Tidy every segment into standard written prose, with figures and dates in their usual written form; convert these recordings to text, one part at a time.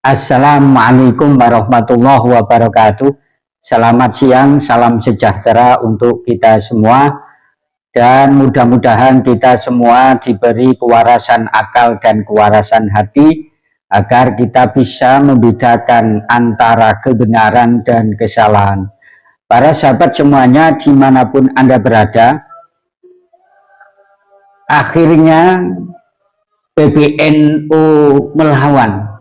Assalamualaikum warahmatullahi wabarakatuh. Selamat siang, salam sejahtera untuk kita semua. Dan mudah-mudahan kita semua diberi kewarasan akal dan kewarasan hati, agar kita bisa membedakan antara kebenaran dan kesalahan. Para sahabat semuanya, dimanapun Anda berada, akhirnya PBNU melawan.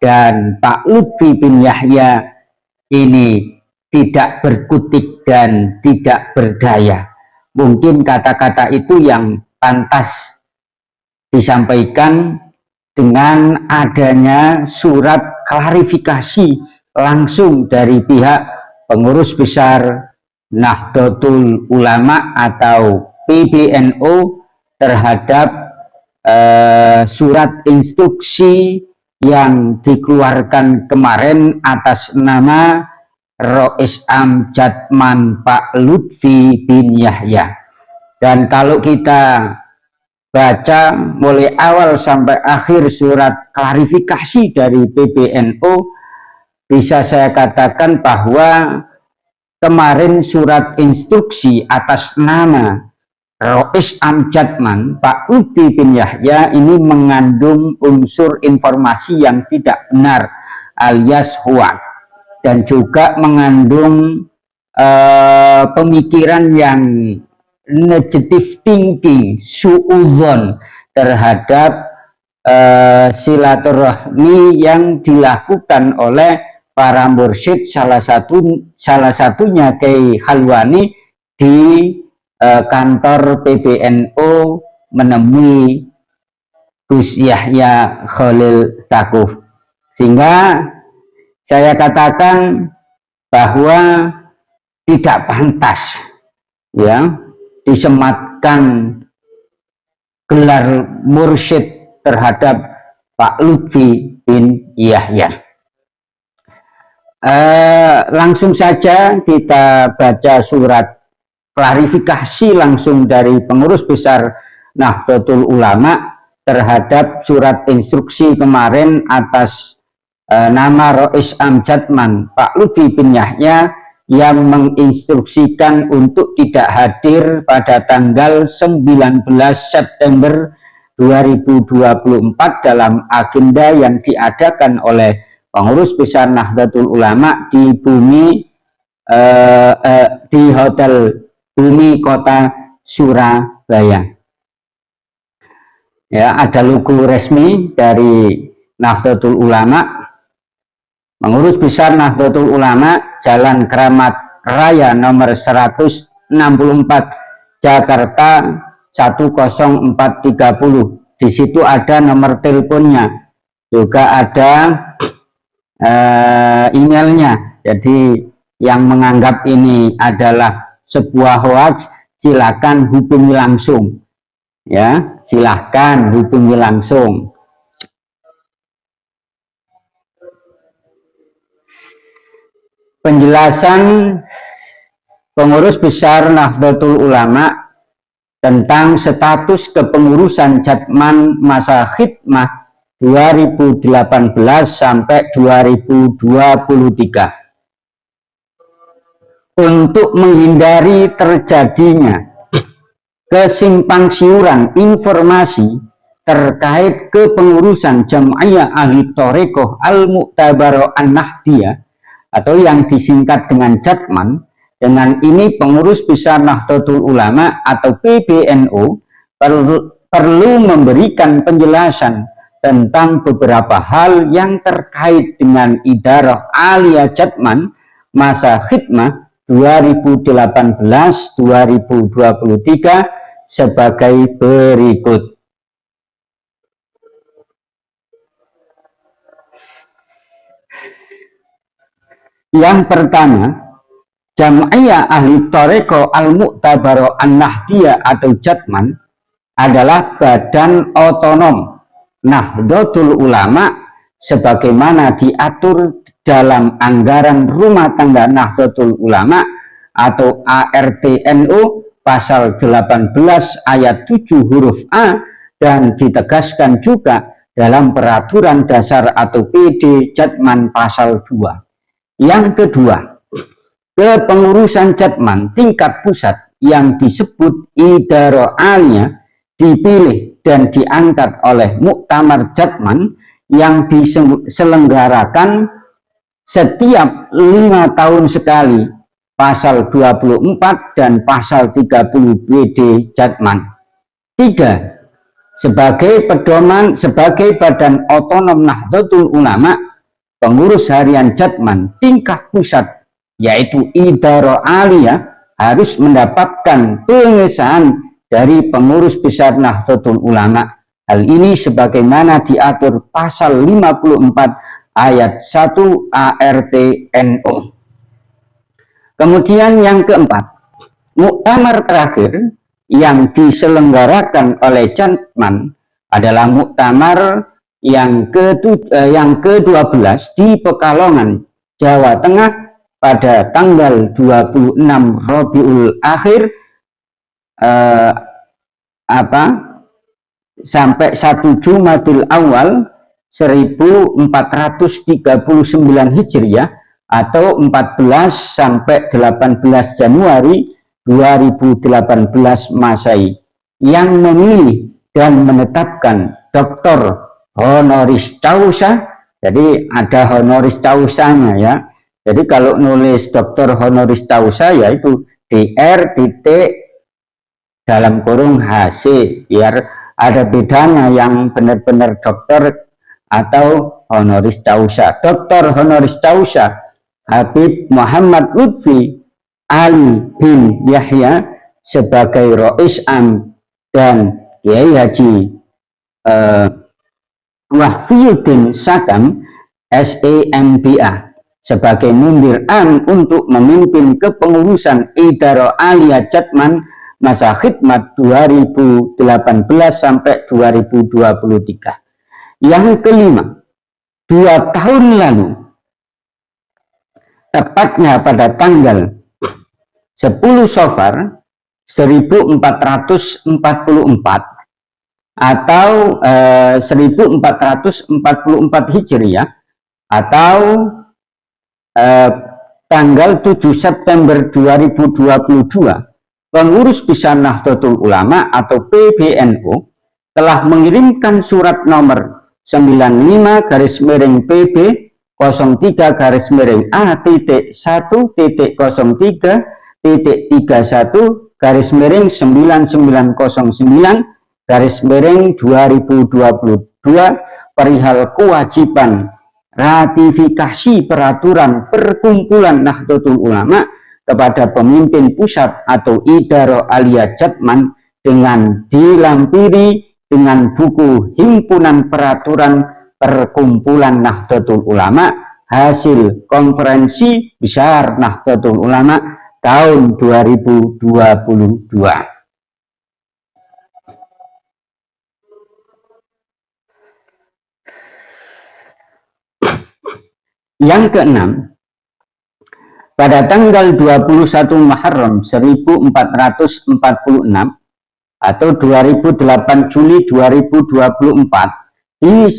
Dan Pak Lutfi bin Yahya ini tidak berkutik dan tidak berdaya. Mungkin kata-kata itu yang pantas disampaikan dengan adanya surat klarifikasi langsung dari pihak pengurus besar Nahdlatul Ulama atau PBNU terhadap surat instruksi yang dikeluarkan kemarin atas nama Rois Amjadman Pak Lutfi bin Yahya. Dan kalau kita baca mulai awal sampai akhir surat klarifikasi dari PBNU, bisa saya katakan bahwa kemarin surat instruksi atas nama Rois Amjadman Pak Lutfi bin Yahya ini mengandung unsur informasi yang tidak benar alias hoax, dan juga mengandung pemikiran yang negative thinking, suudzon terhadap silaturahmi yang dilakukan oleh para mursyid, salah satunya Kiai Khalwani di kantor PBNU menemui Gus Yahya Khalil Stakuf, sehingga saya katakan bahwa tidak pantas ya disematkan gelar mursyid terhadap Pak Lutfi bin Yahya. Langsung saja kita baca surat klarifikasi langsung dari pengurus besar Nahdlatul Ulama terhadap surat instruksi kemarin atas nama Rois Amjadman Pak Lutfi bin Yahya yang menginstruksikan untuk tidak hadir pada tanggal 19 September 2024 dalam agenda yang diadakan oleh pengurus besar Nahdlatul Ulama di Hotel Bumi Kota Surabaya. Ya, ada logo resmi dari Nahdlatul Ulama. Pengurus besar Nahdlatul Ulama, Jalan Keramat Raya nomor 164 Jakarta 10430. Di situ ada nomor teleponnya, juga ada emailnya. Jadi yang menganggap ini adalah sebuah hoax, silakan hubungi langsung ya, silahkan hubungi langsung. Penjelasan pengurus besar Nahdlatul Ulama tentang status kepengurusan Jadman masa khidmah 2018 sampai 2023. Untuk menghindari terjadinya kesimpangsiuran informasi terkait kepengurusan Jam'iyah Ahli Thariqah Al-Mu'tabarah An-Nahdiyah atau yang disingkat dengan Jadman, dengan ini pengurus besar Nahdlatul Ulama atau PBNU perlu memberikan penjelasan tentang beberapa hal yang terkait dengan idarah Aliyah Jadman masa khidmah 2018-2023 sebagai berikut. Yang pertama, Jam'iyah Ahli Thariqah Al-Mu'tabarah An-Nahdiyah atau Jadman adalah badan otonom Nahdlatul Ulama sebagaimana diatur dalam anggaran rumah tangga Nahdlatul Ulama atau ARTNU pasal 18 ayat 7 huruf A, dan ditegaskan juga dalam peraturan dasar atau PD Jatman pasal 2. Yang kedua, kepengurusan Jatman tingkat pusat yang disebut Idaro Alia dipilih dan diangkat oleh Muktamar Jatman yang diselenggarakan setiap 5 tahun sekali, pasal 24 dan pasal 30 PD Jatman. 3. Sebagai pedoman sebagai badan otonom Nahdlatul Ulama, pengurus harian Jatman tingkat pusat yaitu Idaro Alia harus mendapatkan pengesahan dari pengurus besar Nahdlatul Ulama. Hal ini sebagaimana diatur pasal 54 ayat 1 ART NU. Kemudian yang keempat, muktamar terakhir yang diselenggarakan oleh Jatman adalah muktamar yang ke-12 di Pekalongan, Jawa Tengah pada tanggal 26 Rabiul Akhir sampai 1 Jumadil Awal 1439 Hijriah atau 14 sampai 18 Januari 2018 Masehi, yang memilih dan menetapkan Dr. honoris causa. Jadi ada honoris causanya ya. Jadi kalau nulis Dr. honoris causa yaitu DR titik dalam kurung HC, biar ada bedanya yang benar-benar dokter atau honoris causa. Dr. honoris causa Habib Muhammad Lutfi Ali bin Yahya sebagai Rois Am dan Kiai Haji Wahfiyuddin Sakam SEMBA sebagai Mundir Am untuk memimpin kepengurusan Idaro Alia Jatman masa khidmat 2018 sampai 2023. Yang kelima, 2 tahun lalu, tepatnya pada tanggal 10 Safar 1444 atau 1444 Hijriah atau tanggal 7 September 2022, pengurus besar Nahdlatul Ulama atau PBNU telah mengirimkan surat nomor 95/PB 03-A-1.1.3909/2022 perihal kewajiban ratifikasi peraturan perkumpulan Nahdlatul Ulama kepada pemimpin pusat atau Idaro Alia Jatman dengan dilampiri dengan buku Himpunan Peraturan Perkumpulan Nahdlatul Ulama hasil konferensi besar Nahdlatul Ulama tahun 2022. Yang keenam, pada tanggal 21 Muharram 1446 atau 28 Juli 2024 di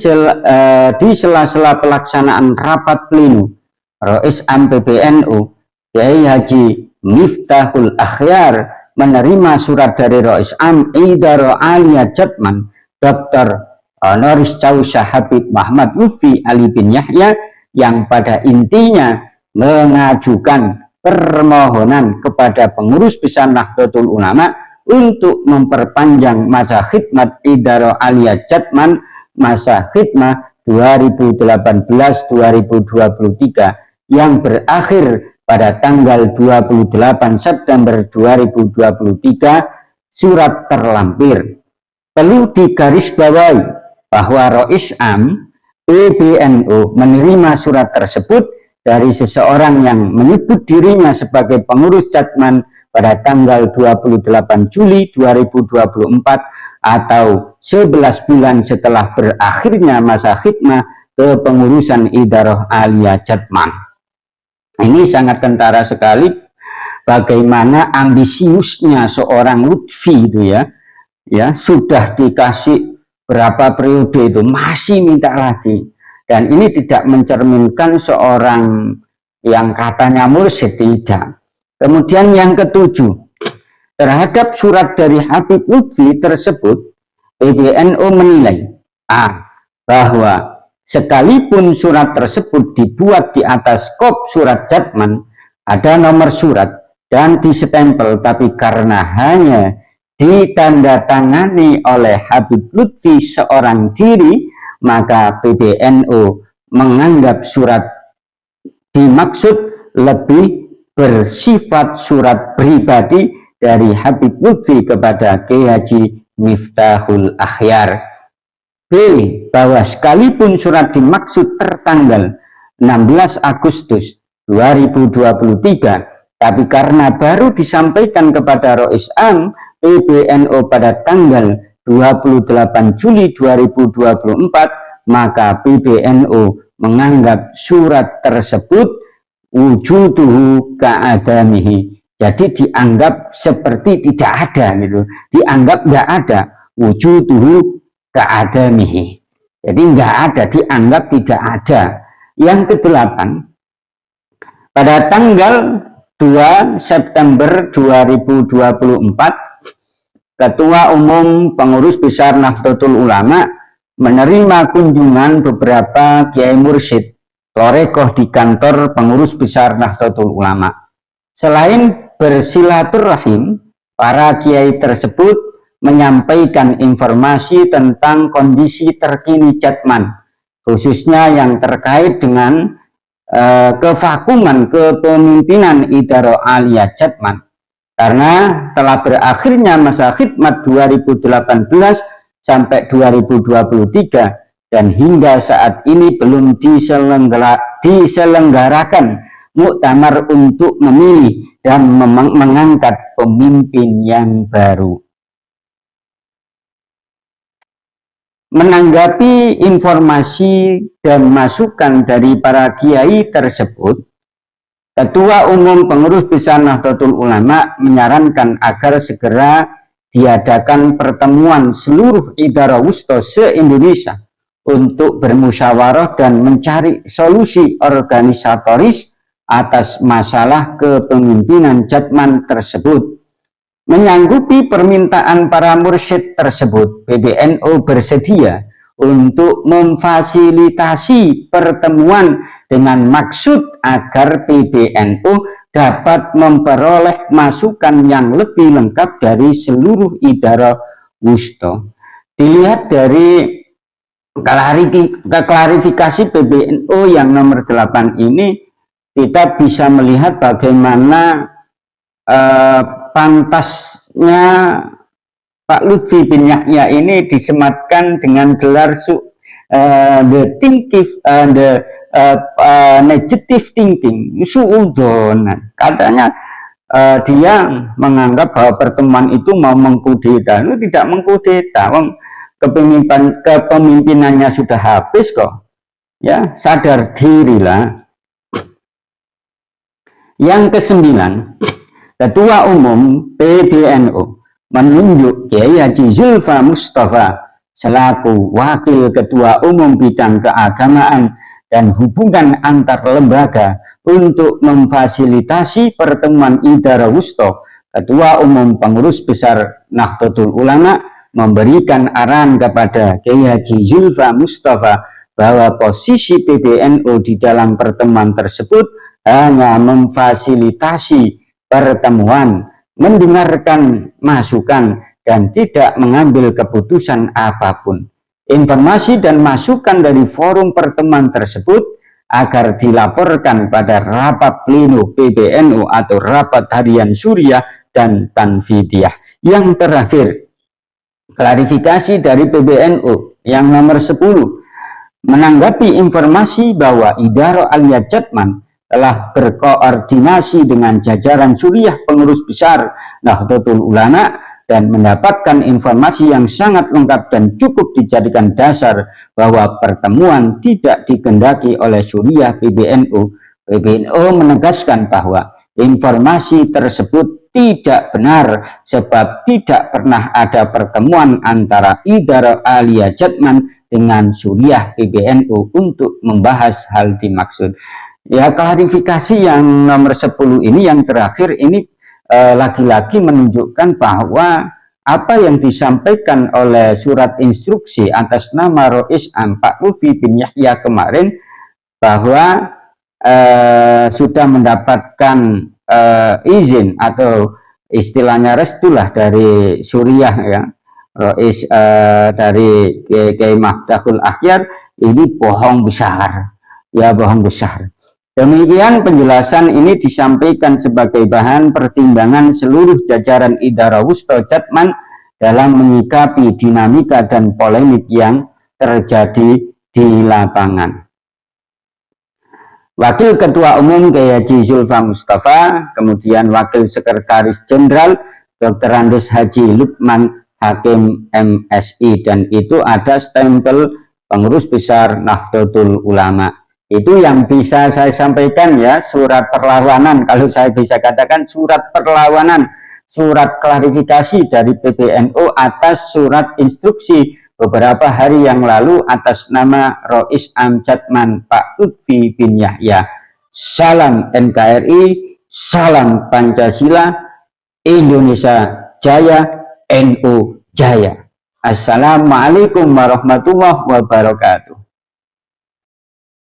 sela-sela pelaksanaan rapat pleno Rois Am PBNU, Kiai Haji Miftahul Akhyar menerima surat dari Rois Am Idaro Alia Jatman Dr. honoris causa Habib Muhammad Lutfi Ali bin Yahya yang pada intinya mengajukan permohonan kepada pengurus besar Nahdlatul Ulama untuk memperpanjang masa khidmat Idaro Alia Jatman masa khidmat 2018-2023 yang berakhir pada tanggal 28 September 2023. Surat terlampir. Perlu digarisbawahi bahwa Rois Am PBNU menerima surat tersebut dari seseorang yang menyebut dirinya sebagai pengurus Jatman pada tanggal 28 Juli 2024 atau 11 bulan setelah berakhirnya masa khidmah kepengurusan Idaro Alia Jatman. Ini sangat kentara sekali bagaimana ambisiusnya seorang Lutfi itu ya sudah dikasih berapa periode itu masih minta lagi, dan ini tidak mencerminkan seorang yang katanya mursyid, tidak. Kemudian yang ketujuh, terhadap surat dari Habib Lutfi tersebut, PBNU menilai bahwa sekalipun surat tersebut dibuat di atas kop surat Jatman, ada nomor surat dan disestempel, tapi karena hanya ditandatangani oleh Habib Lutfi seorang diri, maka PBNU menganggap surat dimaksud lebih bersifat surat pribadi dari Habib Lutfi kepada Kiai Haji Miftahul Akhyar. B. Bahwa sekalipun surat dimaksud tertanggal 16 Agustus 2023, tapi karena baru disampaikan kepada Rois Am PBNU pada tanggal 28 Juli 2024, maka PBNU menganggap surat tersebut wujuduhu ka'adamihi, jadi dianggap seperti tidak ada gitu, dianggap nggak ada, wujuduhu ka'adamihi, jadi nggak ada, dianggap tidak ada. Yang kedelapan, pada tanggal 2 September 2024, Ketua Umum Pengurus Besar Nahdlatul Ulama menerima kunjungan beberapa kiai mursyid Torekoh di kantor Pengurus Besar Nahdlatul Ulama. Selain bersilaturahim, para kiai tersebut menyampaikan informasi tentang kondisi terkini Jatman, khususnya yang terkait dengan kevakuman kepemimpinan Idaro Aliyah Jatman, karena telah berakhirnya masa khidmat 2018 sampai 2023 dan hingga saat ini belum diselenggarakan muktamar untuk memilih dan mengangkat pemimpin yang baru. Menanggapi informasi dan masukan dari para kiai tersebut, Ketua Umum Pengurus Besar Nahdlatul Ulama menyarankan agar segera diadakan pertemuan seluruh Idara Wusta se-Indonesia untuk bermusyawarah dan mencari solusi organisatoris atas masalah kepemimpinan Jatman tersebut. Menyanggupi permintaan para mursyid tersebut, PBNU bersedia untuk memfasilitasi pertemuan dengan maksud agar PBNU dapat memperoleh masukan yang lebih lengkap dari seluruh idara wusta. Dilihat dari klarifikasi PBNU yang nomor 8 ini, kita bisa melihat bagaimana pantasnya Pak Lutfi bin Yahya ini disematkan dengan gelar negative thinking, suudonan. Katanya dia menganggap bahwa pertemuan itu mau mengkudeta. Itu tidak mengkudeta, kepemimpinannya sudah habis kok. Ya, sadar dirilah. Yang kesembilan, Ketua Umum PBNU menunjuk Kiai Haji Zulfa Mustafa selaku Wakil Ketua Umum Bidang Keagamaan dan Hubungan Antar Lembaga untuk memfasilitasi pertemuan Idara Wusta. Ketua Umum Pengurus Besar Nahdlatul Ulama memberikan arahan kepada Kiai Haji Zulfa Mustafa bahwa posisi PBNU di dalam pertemuan tersebut hanya memfasilitasi pertemuan, mendengarkan masukan, dan tidak mengambil keputusan apapun. Informasi dan masukan dari forum pertemuan tersebut agar dilaporkan pada rapat pleno PBNU atau rapat harian Suriah dan Tanfidiyah. Yang terakhir, klarifikasi dari PBNU yang nomor 10, menanggapi informasi bahwa Idaro Aliyah Jatman telah berkoordinasi dengan jajaran Suriah Pengurus Besar Nahdlatul Ulama dan mendapatkan informasi yang sangat lengkap dan cukup dijadikan dasar bahwa pertemuan tidak dikehendaki oleh Suriah PBNU. PBNU menegaskan bahwa informasi tersebut tidak benar, sebab tidak pernah ada pertemuan antara Idhar Alia Jatman dengan Suriah PBNU untuk membahas hal dimaksud. Ya, klarifikasi yang nomor 10 ini, yang terakhir ini, lagi-lagi menunjukkan bahwa apa yang disampaikan oleh surat instruksi atas nama Rois Am Pak Lutfi bin Yahya kemarin, bahwa sudah mendapatkan izin atau istilahnya restulah dari Suriah, ya, Rois dari Kiai Miftahul Akhyar, ini bohong besar, ya, bohong besar. Demikian penjelasan ini disampaikan sebagai bahan pertimbangan seluruh jajaran Idara Wusto Jatman dalam menyikapi dinamika dan polemik yang terjadi di lapangan. Wakil Ketua Umum Kiai Haji Zulfa Mustafa, kemudian Wakil Sekretaris Jenderal Dr. Andes Haji Lukman Hakim MSI, dan itu ada stempel pengurus besar Nahdlatul Ulama. Itu yang bisa saya sampaikan, ya, surat perlawanan, kalau saya bisa katakan surat perlawanan, surat klarifikasi dari PBNU atas surat instruksi beberapa hari yang lalu atas nama Rois Am Jatman Pak Lutfi bin Yahya. Salam NKRI, salam Pancasila, Indonesia Jaya, NU Jaya. Assalamualaikum warahmatullahi wabarakatuh.